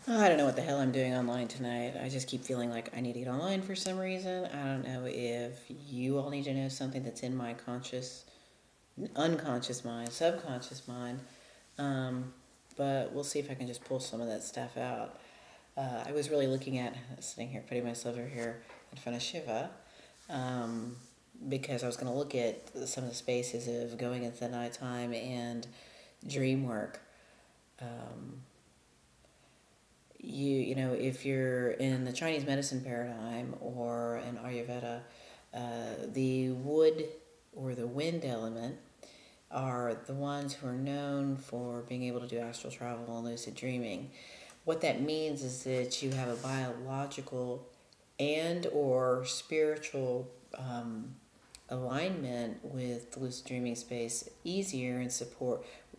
I don't know what the hell I'm doing online tonight. I just keep feeling like I need to get online for some reason. I don't know if you all need to know something that's in my unconscious mind, subconscious mind. Um, but we'll see if I can just pull some of that stuff out. I was really looking at sitting here, putting myself over here in front of Shiva, um, because I was going to look at some of the spaces of going into the nighttime and Dreamwork. Um, you know, if you're in the Chinese medicine paradigm or in Ayurveda, the wood or the wind element are the ones who are known for being able to do astral travel and lucid dreaming. What that means is that you have a biological and or spiritual alignment with the lucid dreaming space easier and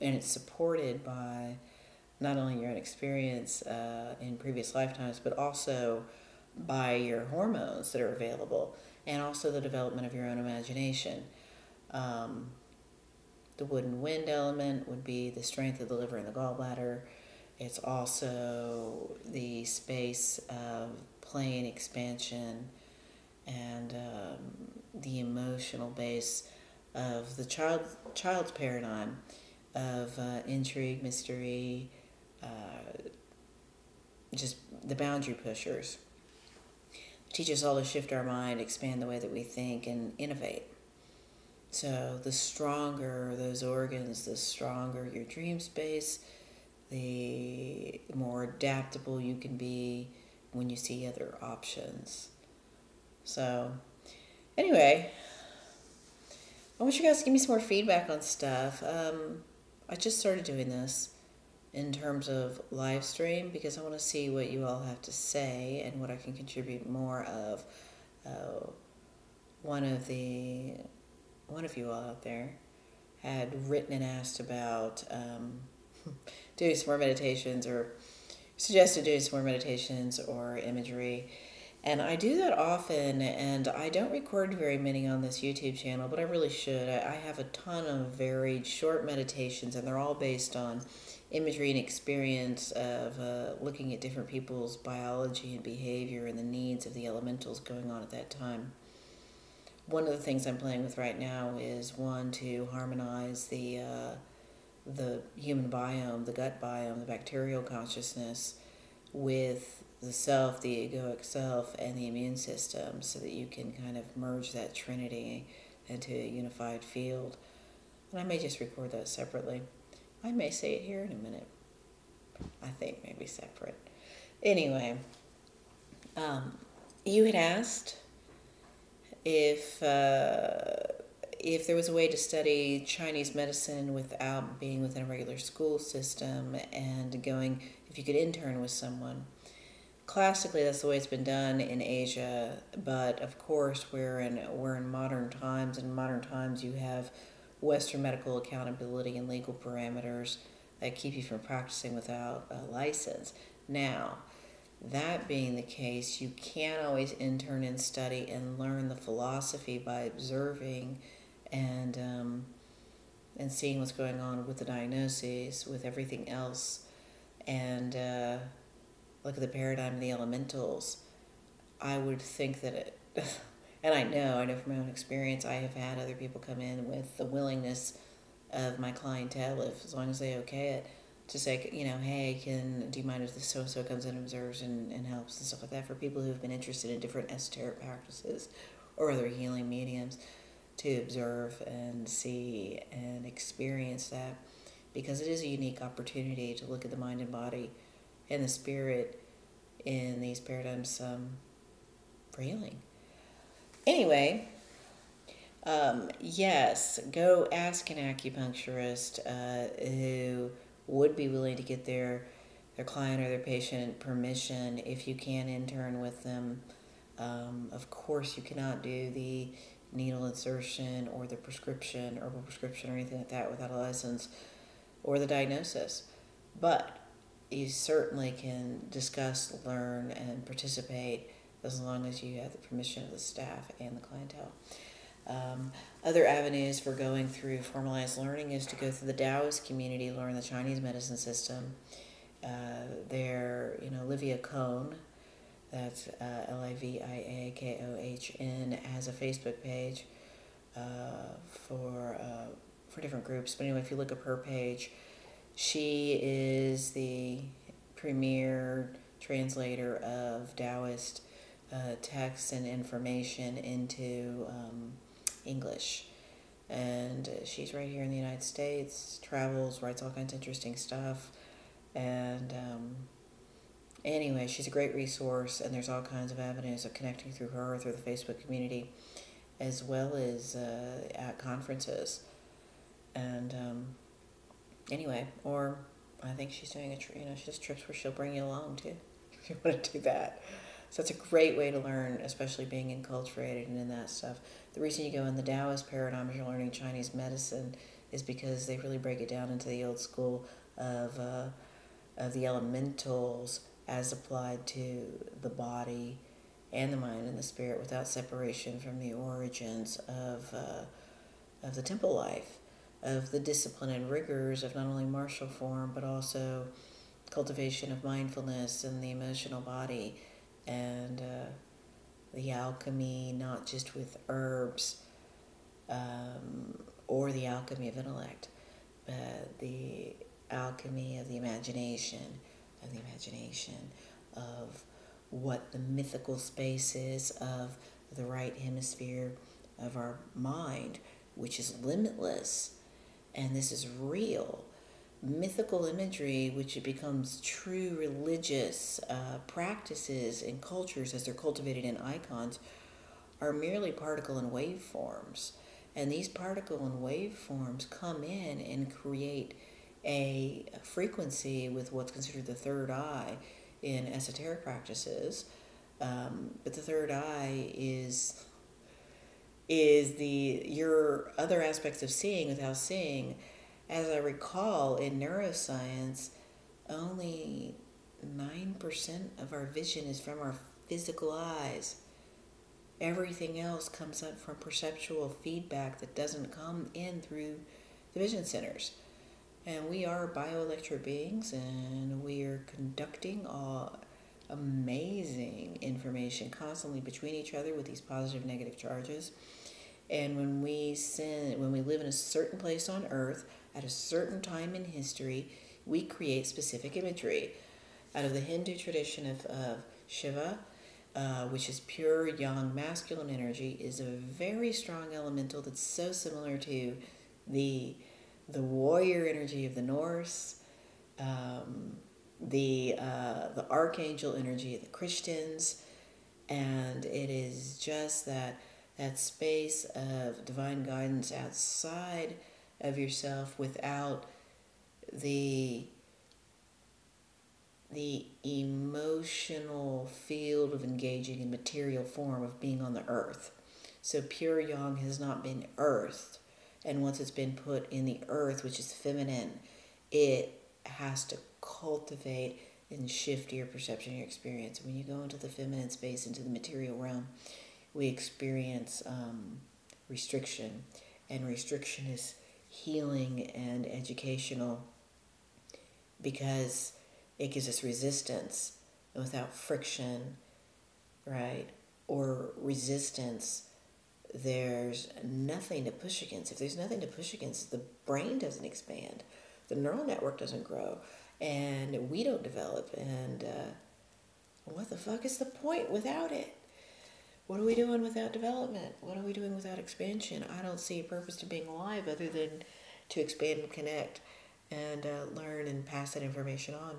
it's supported by not only your own experience in previous lifetimes, but also by your hormones that are available, and also the development of your own imagination. Um, the wood and wind element would be the strength of the liver and the gallbladder. It's also the space of play and expansion and the emotional base of the child's paradigm of intrigue, mystery, just the boundary pushers. Teach us all to shift our mind, expand the way that we think, and innovate. So the stronger those organs, the stronger your dream space, the more adaptable you can be when you see other options. So anyway, I want you guys to give me some more feedback on stuff. I just started doing this in terms of live stream because I want to see what you all have to say and what I can contribute more of. Uh, one of you all out there had written and asked about doing some more meditations or suggested doing some more meditations or imagery. And I do that often, and I don't record very many on this YouTube channel, but I really should. I have a ton of varied short meditations, and they're all based on imagery and experience of looking at different people's biology and behavior and the needs of the elementals going on at that time. One of the things I'm playing with right now is one to harmonize the human biome, the gut biome, the bacterial consciousness with the self, the egoic self, and the immune system so that you can kind of merge that trinity into a unified field. And I may just record that separately. I may say it here in a minute. I think maybe separate. Anyway, you had asked if there was a way to study Chinese medicine without being within a regular school system and going, if you could intern with someone. Classically, that's the way it's been done in Asia, but of course we're in modern times, and in modern times you have Western medical accountability and legal parameters that keep you from practicing without a license. Now, that being the case, you can always intern and study and learn the philosophy by observing and seeing what's going on with the diagnoses, with everything else, and look at the paradigm of the elementals. I would think that it, and I know from my own experience, I have had other people come in with the willingness of my clientele, if as long as they okay it, to say, hey, do you mind if this so-and-so comes in and observes and helps and stuff like that, for people who have been interested in different esoteric practices or other healing mediums, to observe and see and experience that, because it is a unique opportunity to look at the mind and body and the spirit in these paradigms for healing. Anyway, yes, go ask an acupuncturist who would be willing to get their client or their patient permission if you can intern with them. Of course, you cannot do the needle insertion or the prescription, herbal prescription, or anything like that without a license or the diagnosis. But you certainly can discuss, learn, and participate as long as you have the permission of the staff and the clientele. Other avenues for going through formalized learning is to go through the Taoist community, learn the Chinese medicine system. Their Olivia Cohn, that's Liviakohn, has a Facebook page for different groups. But anyway, if you look up her page, she is the premier translator of Taoist texts and information into English. And she's right here in the United States, travels, writes all kinds of interesting stuff. And anyway, she's a great resource, and there's all kinds of avenues of connecting through her, through the Facebook community, as well as at conferences. And anyway, or I think she's doing she does trips where she'll bring you along too, if you want to do that. So it's a great way to learn, especially being enculturated and in that stuff. The reason you go in the Taoist paradigm as you're learning Chinese medicine is because they really break it down into the old school of the elementals as applied to the body and the mind and the spirit, without separation from the origins of the temple life, of the discipline and rigors of not only martial form, but also cultivation of mindfulness and the emotional body, and the alchemy, not just with herbs or the alchemy of intellect, but the alchemy of the imagination, of what the mythical space is of the right hemisphere of our mind, which is limitless, and this is real. Mythical imagery, which it becomes true religious practices and cultures as they're cultivated in icons, are merely particle and wave forms. And these particle and wave forms come in and create a frequency with what's considered the third eye in esoteric practices. But the third eye is your other aspects of seeing without seeing. As I recall, in neuroscience, only 9% of our vision is from our physical eyes. Everything else comes up from perceptual feedback that doesn't come in through the vision centers. And we are bioelectric beings, and we are conducting all amazing information constantly between each other with these positive and negative charges. And when we live in a certain place on earth at a certain time in history, we create specific imagery. Out of the Hindu tradition of Shiva, which is pure yang masculine energy, is a very strong elemental that's so similar to the warrior energy of the Norse, the archangel energy of the Christians, and it is just that space of divine guidance outside of yourself, without the emotional field of engaging in material form of being on the earth. So pure yang has not been earthed, and once it's been put in the earth, which is feminine, it has to cultivate and shift your perception, your experience. When you go into the feminine space, into the material realm, we experience restriction, and restriction is healing and educational, because it gives us resistance. And without friction, right, or resistance, there's nothing to push against. If there's nothing to push against, the brain doesn't expand, the neural network doesn't grow, and we don't develop. And what the fuck is the point without it? What are we doing without development? What are we doing without expansion? I don't see a purpose to being alive other than to expand and connect and learn and pass that information on.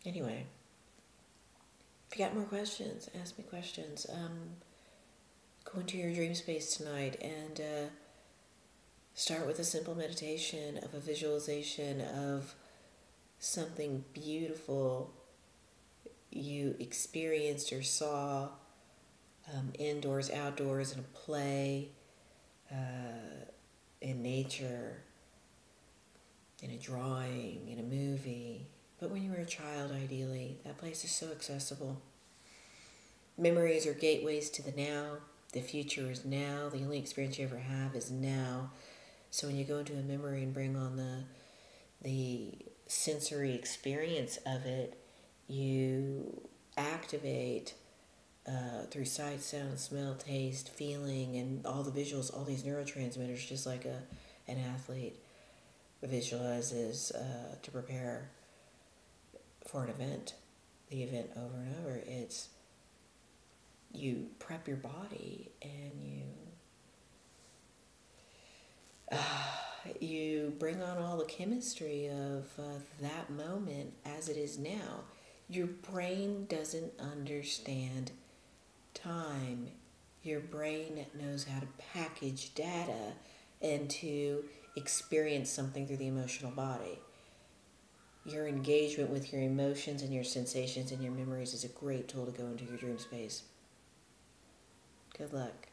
Anyway, if you got more questions, ask me questions. Go into your dream space tonight and start with a simple meditation of a visualization of something beautiful you experienced or saw, indoors, outdoors, in a play, in nature, in a drawing, in a movie. But when you were a child, ideally, that place is so accessible. Memories are gateways to the now. The future is now. The only experience you ever have is now. So when you go into a memory and bring on the sensory experience of it, you activate through sight, sound, smell, taste, feeling, and all the visuals, all these neurotransmitters, just like an athlete visualizes to prepare for an event, the event over and over. It's you prep your body and you bring on all the chemistry of that moment as it is now. Your brain doesn't understand time. Your brain knows how to package data and to experience something through the emotional body. Your engagement with your emotions and your sensations and your memories is a great tool to go into your dream space. Good luck.